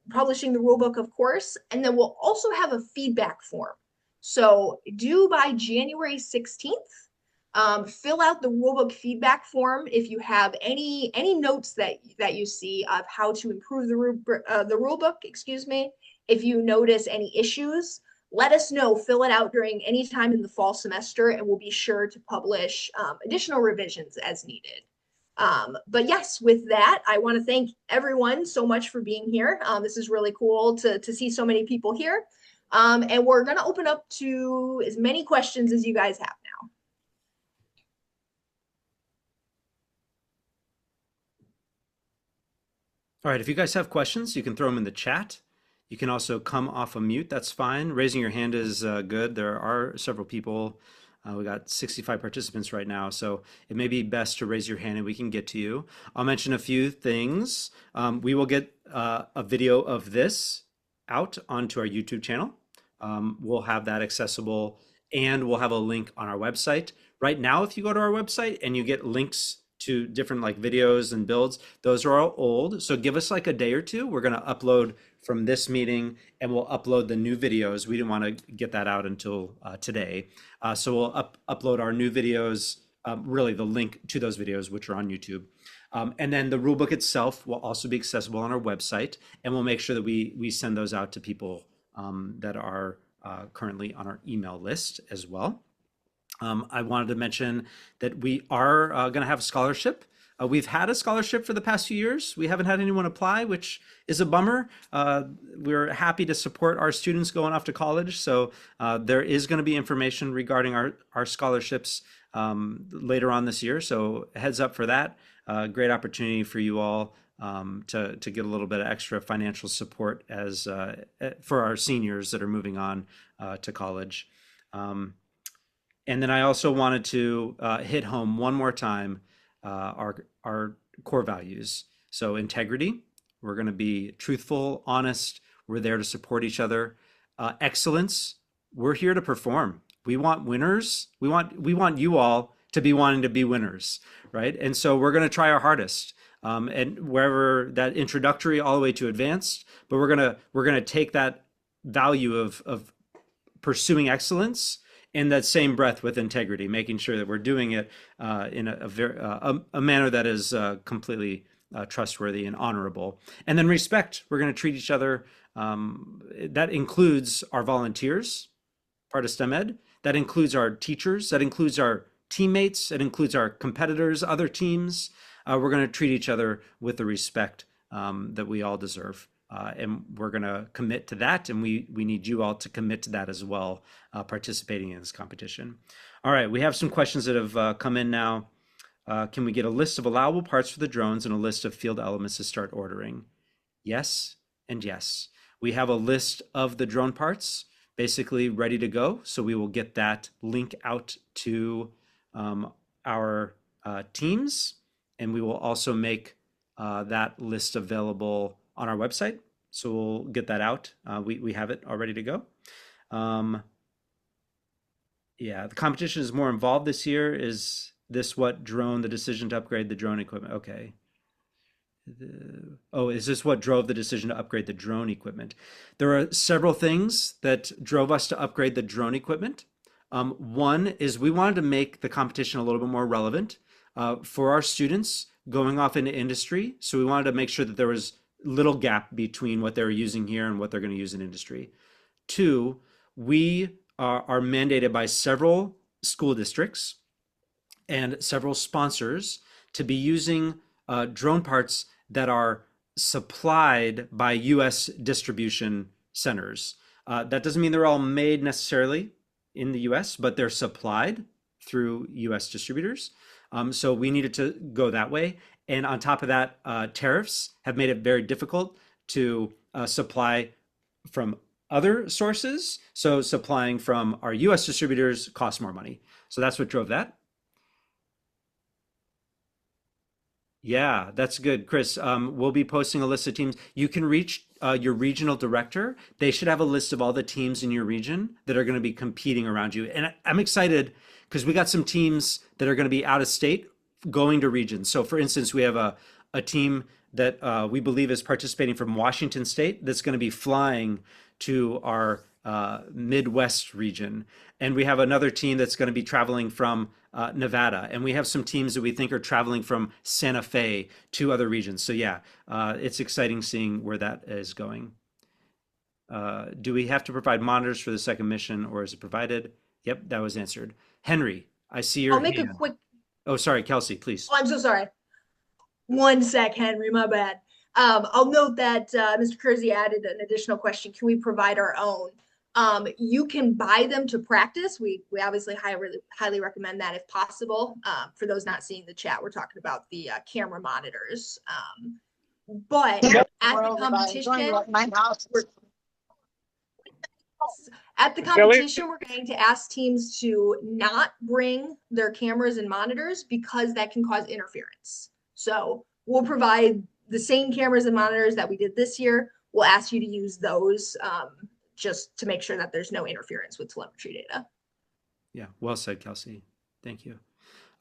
publishing the rulebook, of course, and then we'll also have a feedback form. So due by January 16th, fill out the rulebook feedback form if you have any notes that you see of how to improve the rulebook, excuse me. If you notice any issues, let us know. Fill it out during any time in the fall semester, and we'll be sure to publish additional revisions as needed. But yes, with that, I want to thank everyone so much for being here. This is really cool to see so many people here. And we're going to open up to as many questions as you guys have now. All right, if you guys have questions, you can throw them in the chat. You can also come off of mute, that's fine. Raising your hand is good. There are several people. We got 65 participants right now, so it may be best to raise your hand and we can get to you. I'll mention a few things. We will get a video of this out onto our YouTube channel. We'll have that accessible, and we'll have a link on our website. Right now, if you go to our website and you get links to different like videos and builds, those are all old. So give us like a day or two. We're going to upload from this meeting, and we'll upload the new videos. We didn't want to get that out until today. So we'll upload our new videos, really the link to those videos, which are on YouTube. And then the rulebook itself will also be accessible on our website, and we'll make sure that we send those out to people that are currently on our email list as well. I wanted to mention that we are going to have a scholarship. We've had a scholarship for the past few years. We haven't had anyone apply, which is a bummer. We're happy to support our students going off to college. So there is going to be information regarding our scholarships later on this year. So heads up for that. Great opportunity for you all to get a little bit of extra financial support as for our seniors that are moving on to college. And then I also wanted to hit home one more time our core values. So integrity, we're going to be truthful, honest. We're there to support each other. Excellence, we're here to perform. We want winners. We want you all to be wanting to be winners, right? And so we're going to try our hardest. And wherever that introductory all the way to advanced, but we're gonna take that value of pursuing excellence in that same breath with integrity, making sure that we're doing it in a manner that is completely trustworthy and honorable. And then respect, we're going to treat each other. That includes our volunteers, part of STEM Ed. That includes our teachers. That includes our teammates. That includes our competitors, other teams. We're going to treat each other with the respect that we all deserve. And we're going to commit to that. And we need you all to commit to that as well, participating in this competition. All right, we have some questions that have come in now. Can we get a list of allowable parts for the drones and a list of field elements to start ordering? Yes and yes. We have a list of the drone parts basically ready to go. So we will get that link out to our teams. And we will also make that list available on our website. So we'll get that out. We have it all ready to go. Yeah, the competition is more involved this year. Is this what drone the decision to upgrade the drone equipment? Okay. Oh, is this what drove the decision to upgrade the drone equipment? There are several things that drove us to upgrade the drone equipment. One is we wanted to make the competition a little bit more relevant for our students going off into industry. So we wanted to make sure that there was little gap between what they're using here and what they're going to use in industry. Two, we are mandated by several school districts and several sponsors to be using drone parts that are supplied by US distribution centers. That doesn't mean they're all made necessarily in the US, but they're supplied through US distributors. So we needed to go that way. And on top of that, tariffs have made it very difficult to supply from other sources. So supplying from our US distributors costs more money. So that's what drove that. Yeah, that's good, Chris. We'll be posting a list of teams. You can reach your regional director. They should have a list of all the teams in your region that are going to be competing around you. And I'm excited because we got some teams that are going to be out of state going to regions. So for instance, we have a team that we believe is participating from Washington State that's going to be flying to our Midwest region. And we have another team that's going to be traveling from Nevada. And we have some teams that we think are traveling from Santa Fe to other regions. So yeah, it's exciting seeing where that is going. Do we have to provide monitors for the second mission, or is it provided? Yep, that was answered. Henry, I see your I'll make a hand. quick. Oh, sorry, Kelsey, please. Oh, I'm so sorry. One sec, Henry, my bad. I'll note that Mr. Kersey added an additional question. Can we provide our own? You can buy them to practice. We obviously highly recommend that if possible. For those not seeing the chat, we're talking about the camera monitors. But at the competition, we're going to ask teams to not bring their cameras and monitors because that can cause interference. So we'll provide the same cameras and monitors that we did this year. We'll ask you to use those just to make sure that there's no interference with telemetry data. Yeah, well said, Kelsey. Thank you.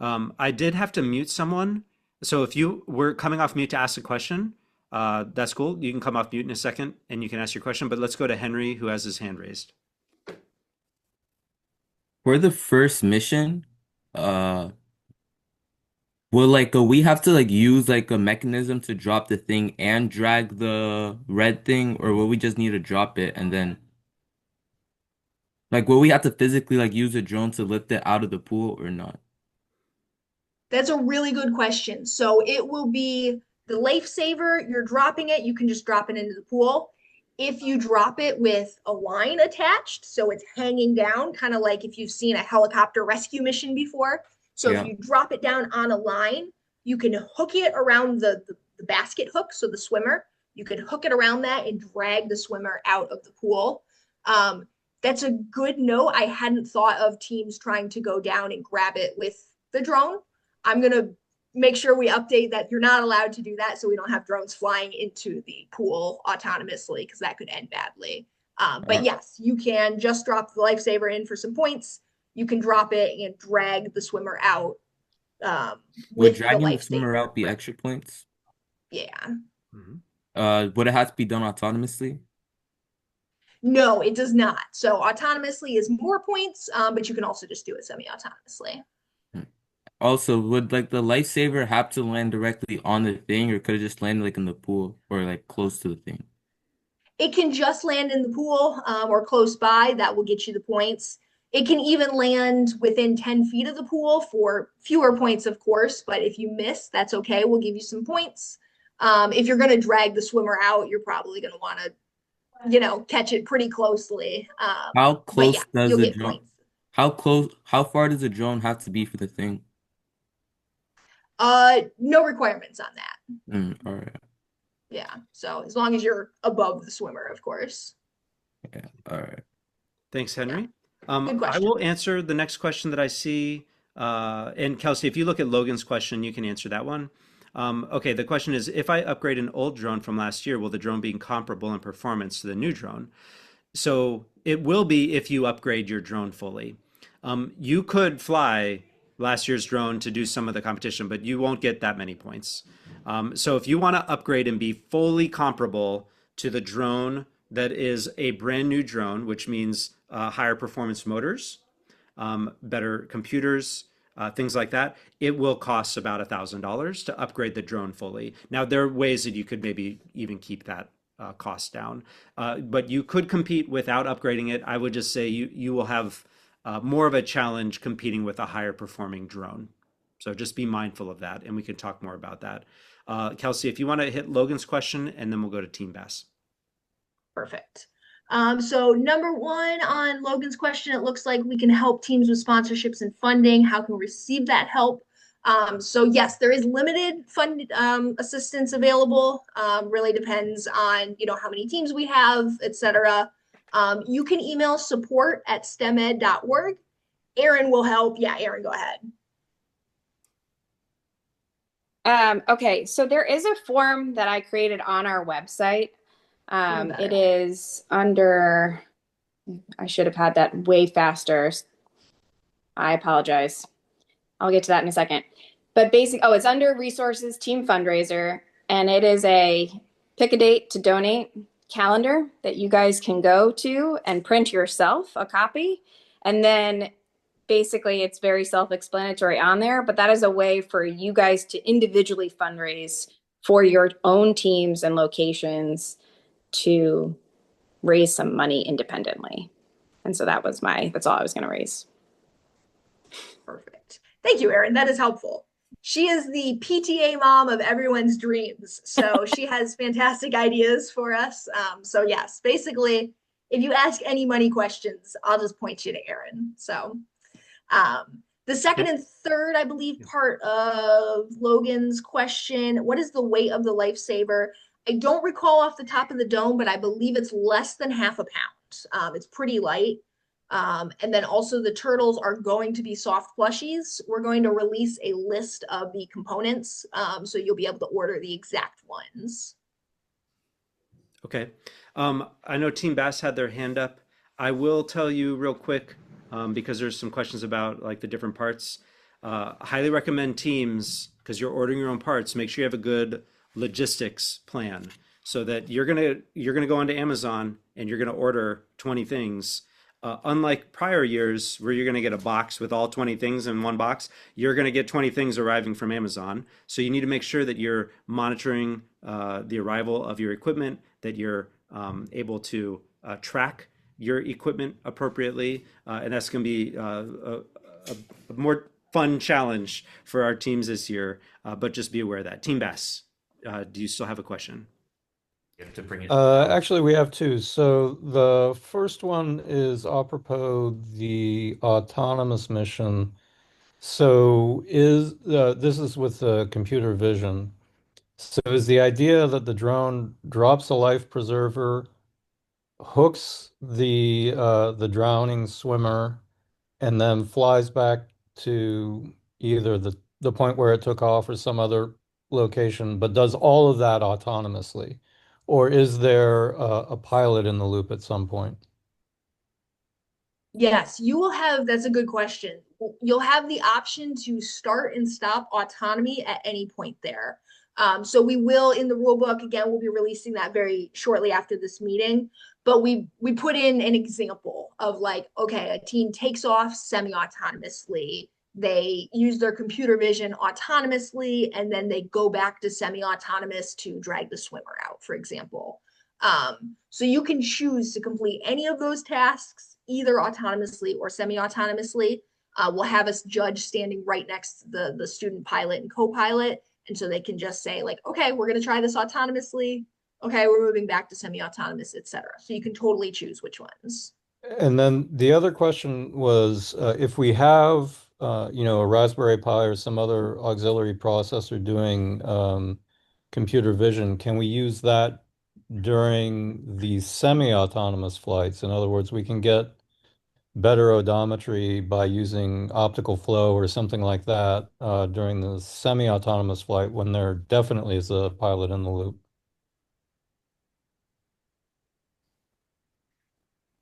I did have to mute someone. So if you were coming off mute to ask a question, That's cool. You can come off mute in a second and you can ask your question, but let's go to Henry, who has his hand raised. For the first mission, uh, will like we have to like use like a mechanism to drop the thing and drag the red thing, or will we just need to drop it and then like will we have to physically like use a drone to lift it out of the pool or not? That's a really good question. So it will be the lifesaver. You're dropping it. You can just drop it into the pool. If you drop it with a line attached, so it's hanging down, kind of like if you've seen a helicopter rescue mission before. So if Yeah. you drop it down on a line, you can hook it around the basket hook, so the swimmer. You can hook it around that and drag the swimmer out of the pool. Um, that's a good note. I hadn't thought of teams trying to go down and grab it with the drone. I'm going to make sure we update that you're not allowed to do that so we don't have drones flying into the pool autonomously because that could end badly. But Uh, yes, you can just drop the lifesaver in for some points. You can drop it and drag the swimmer out um, would with the dragging the swimmer lifesaver. out be extra points? Yeah. Mhm. Would it have to be done autonomously? No, it does not. So autonomously is more points, but you can also just do it semi-autonomously. Hmm. Also, would like the lifesaver have to land directly on the thing, or could it just land like in the pool or like close to the thing? It can just land in the pool or close by. That will get you the points. It can even land within 10 feet of the pool for fewer points, of course. But if you miss, that's okay. We'll give you some points. If you're going to drag the swimmer out, you're probably going to want to, catch it pretty closely. How But yeah, close does you'll the get drone? points. How far does the drone have to be for the thing? No requirements on that. All right. Yeah. So as long as you're above the swimmer, of course. Yeah. All right. Thanks, Yeah. Henry. Good I will question. answer the next question that I see. And Kelsey, if you look at Logan's question, you can answer that one. Okay, the question is, if I upgrade an old drone from last year, will the drone be comparable in performance to the new drone? So it will be if you upgrade your drone fully. You could fly last year's drone to do some of the competition, but you won't get that many points. So if you want to upgrade and be fully comparable to the drone that is a brand new drone, which means higher performance motors, better computers, things like that, it will cost about $1,000 to upgrade the drone fully. Now, there are ways that you could maybe even keep that cost down, but you could compete without upgrading it. I would just say you will have more of a challenge competing with a higher performing drone. So just be mindful of that, and we can talk more about that. Kelsey, if you want to hit Logan's question, and then we'll go to Team Bass. Perfect. So number one on Logan's question, it looks like we can help teams with sponsorships and funding. How can we receive that help? So yes, there is limited fund assistance available. Really depends on how many teams we have, etc. You can email support@stemed.org. Aaron will help. Yeah, Aaron, go ahead. Okay, so there is a form that I created on our website. Even It better. is under, I should have had that way faster. I apologize. I'll get to that in a second. But it's under resources, team fundraiser, and it is a pick a date to donate calendar that you guys can go to and print yourself a copy. And then basically it's very self-explanatory on there, but that is a way for you guys to individually fundraise for your own teams and locations to raise some money independently. And so that's all I was going to raise. Perfect. Thank you, Erin. That is helpful. She is the PTA mom of everyone's dreams. So she has fantastic ideas for us. So, yes, basically, if you ask any money questions, I'll just point you to Erin. So, the second and third, I believe, part of Logan's question, what is the weight of the lifesaver? I don't recall off the top of the dome, but I believe it's less than half a pound. It's pretty light. And then also the turtles are going to be soft plushies. We're going to release a list of the components, so you'll be able to order the exact ones. Okay. I know Team Bass had their hand up. I will tell you real quick, because there's some questions about like the different parts. Highly recommend Teams because you're ordering your own parts. Make sure you have a good logistics plan so that you're gonna go onto Amazon and you're gonna order 20 things. Unlike prior years where you're going to get a box with all 20 things in one box, you're going to get 20 things arriving from Amazon. So you need to make sure that you're monitoring the arrival of your equipment, that you're able to track your equipment appropriately. And that's going to be a more fun challenge for our teams this year. But just be aware of that. Team Bass, do you still have a question? You have to bring it. Actually, we have two. So the first one is apropos the autonomous mission. So this is with the computer vision. So is the idea that the drone drops a life preserver, hooks the drowning swimmer, and then flies back to either the point where it took off or some other location, but does all of that autonomously? Or is there a pilot in the loop at some point? Yes, you will have, that's a good question. You'll have the option to start and stop autonomy at any point there. So we will in the rule book, again, we'll be releasing that very shortly after this meeting, but we put in an example of like, okay, a team takes off semi-autonomously. They use their computer vision autonomously, and then they go back to semi-autonomous to drag the swimmer out, for example. So you can choose to complete any of those tasks, either autonomously or semi-autonomously. We'll have a judge standing right next to the student pilot and co-pilot. And so they can just say like, okay, we're going to try this autonomously. Okay, we're moving back to semi-autonomous, etc. So you can totally choose which ones. And then the other question was if we have a Raspberry Pi or some other auxiliary processor doing computer vision, can we use that during the semi-autonomous flights? In other words, we can get better odometry by using optical flow or something like that during the semi-autonomous flight when there definitely is a pilot in the loop.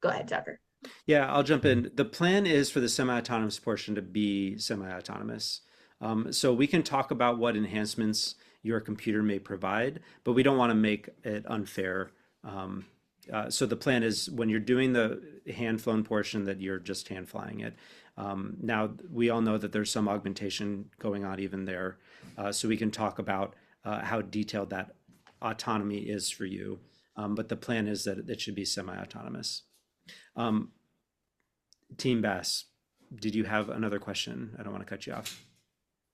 Go ahead, Tucker. Yeah, I'll jump in. The plan is for the semi-autonomous portion to be semi-autonomous. So we can talk about what enhancements your computer may provide, but we don't want to make it unfair. So the plan is when you're doing the hand-flown portion that you're just hand flying it. Now, we all know that there's some augmentation going on even there. So we can talk about how detailed that autonomy is for you. But the plan is that it should be semi-autonomous. Team Bass, did you have another question? I don't want to cut you off.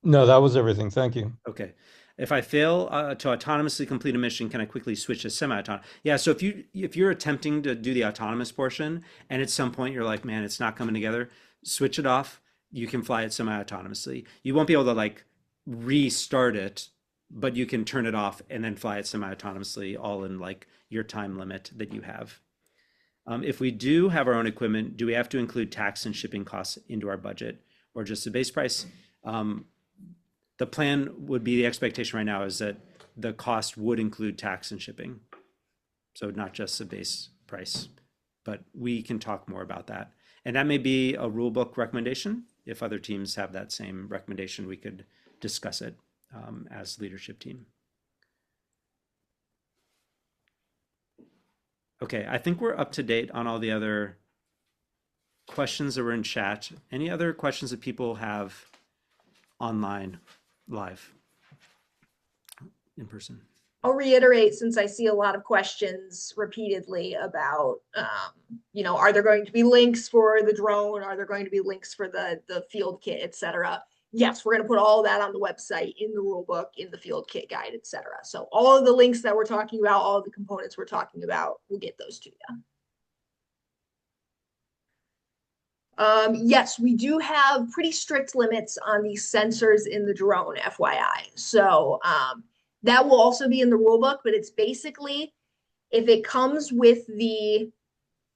No, that was everything. Thank you. Okay. If I fail to autonomously complete a mission, can I quickly switch to semi-autonomous? Yeah, so if you're attempting to do the autonomous portion and at some point you're like, man, it's not coming together, switch it off. You can fly it semi-autonomously. You won't be able to like restart it, but you can turn it off and then fly it semi-autonomously all in like your time limit that you have. If we do have our own equipment, do we have to include tax and shipping costs into our budget or just the base price? The plan would be the expectation right now is that the cost would include tax and shipping. So not just the base price, but we can talk more about that. And that may be a rule book recommendation. If other teams have that same recommendation, we could discuss it as leadership team. Okay, I think we're up to date on all the other questions that were in chat. Any other questions that people have online, live, in person? I'll reiterate since I see a lot of questions repeatedly about, are there going to be links for the drone? Are there going to be links for the field kit, et cetera? Yes, we're going to put all of that on the website, in the rule book, in the field kit guide, et cetera. So all of the links that we're talking about, all of the components we're talking about, we'll get those to you. Yes, we do have pretty strict limits on the sensors in the drone, FYI. So that will also be in the rule book, but it's basically if it comes with the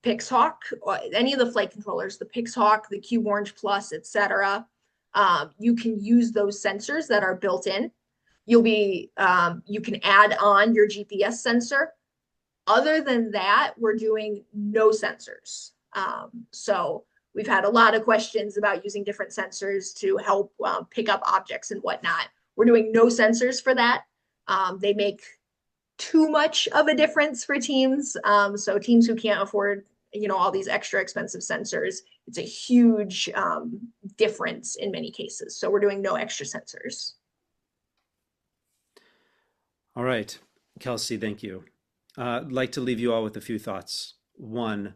Pixhawk, or any of the flight controllers, the Pixhawk, the Cube Orange Plus, etc., you can use those sensors that are built in. You can add on your GPS sensor. Other than that, we're doing no sensors. So we've had a lot of questions about using different sensors to help pick up objects and whatnot. We're doing no sensors for that. They make too much of a difference for teams. So teams who can't afford, all these extra expensive sensors, it's a huge difference in many cases. So we're doing no extra sensors. All right, Kelsey, thank you. I'd like to leave you all with a few thoughts. One,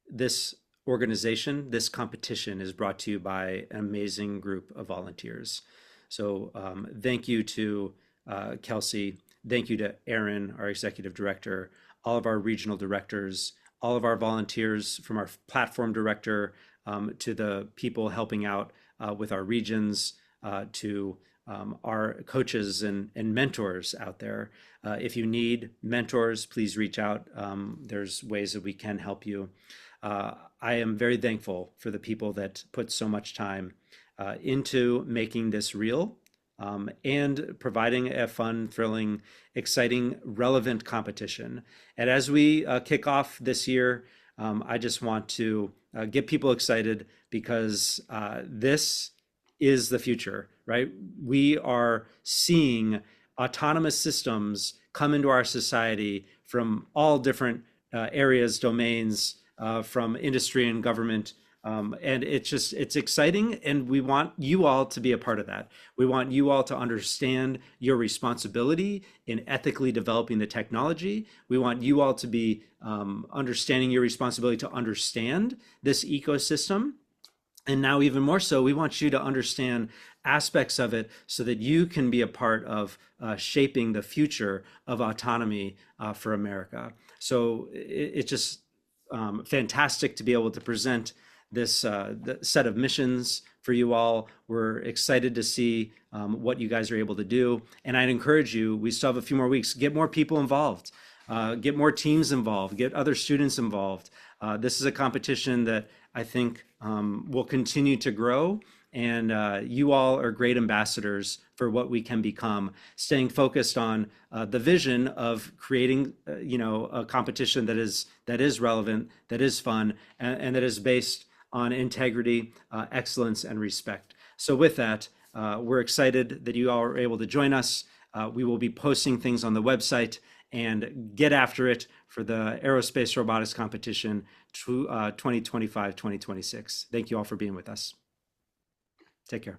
this organization, this competition is brought to you by an amazing group of volunteers. So thank you to Kelsey. Thank you to Aaron, our executive director, all of our regional directors, all of our volunteers, from our platform director to the people helping out with our regions, to our coaches and mentors out there. If you need mentors, please reach out. There's ways that we can help you. I am very thankful for the people that put so much time into making this real, and providing a fun, thrilling, exciting, relevant competition. And as we kick off this year, I just want to get people excited, because this is the future, right? We are seeing autonomous systems come into our society from all different areas, domains, from industry and government. And it's exciting, and we want you all to be a part of that. We want you all to understand your responsibility in ethically developing the technology. We want you all to be understanding your responsibility to understand this ecosystem. And now even more so, we want you to understand aspects of it so that you can be a part of shaping the future of autonomy for America. So it's just fantastic to be able to present this set of missions for you all. We're excited to see what you guys are able to do. And I'd encourage you, we still have a few more weeks, get more people involved, get more teams involved, get other students involved. This is a competition that I think will continue to grow. And you all are great ambassadors for what we can become, staying focused on the vision of creating, a competition that is relevant, that is fun, and that is based on integrity, excellence, and respect. So with that, we're excited that you all are able to join us. We will be posting things on the website, and get after it for the Aerospace Robotics Competition 2025-2026. Thank you all for being with us. Take care.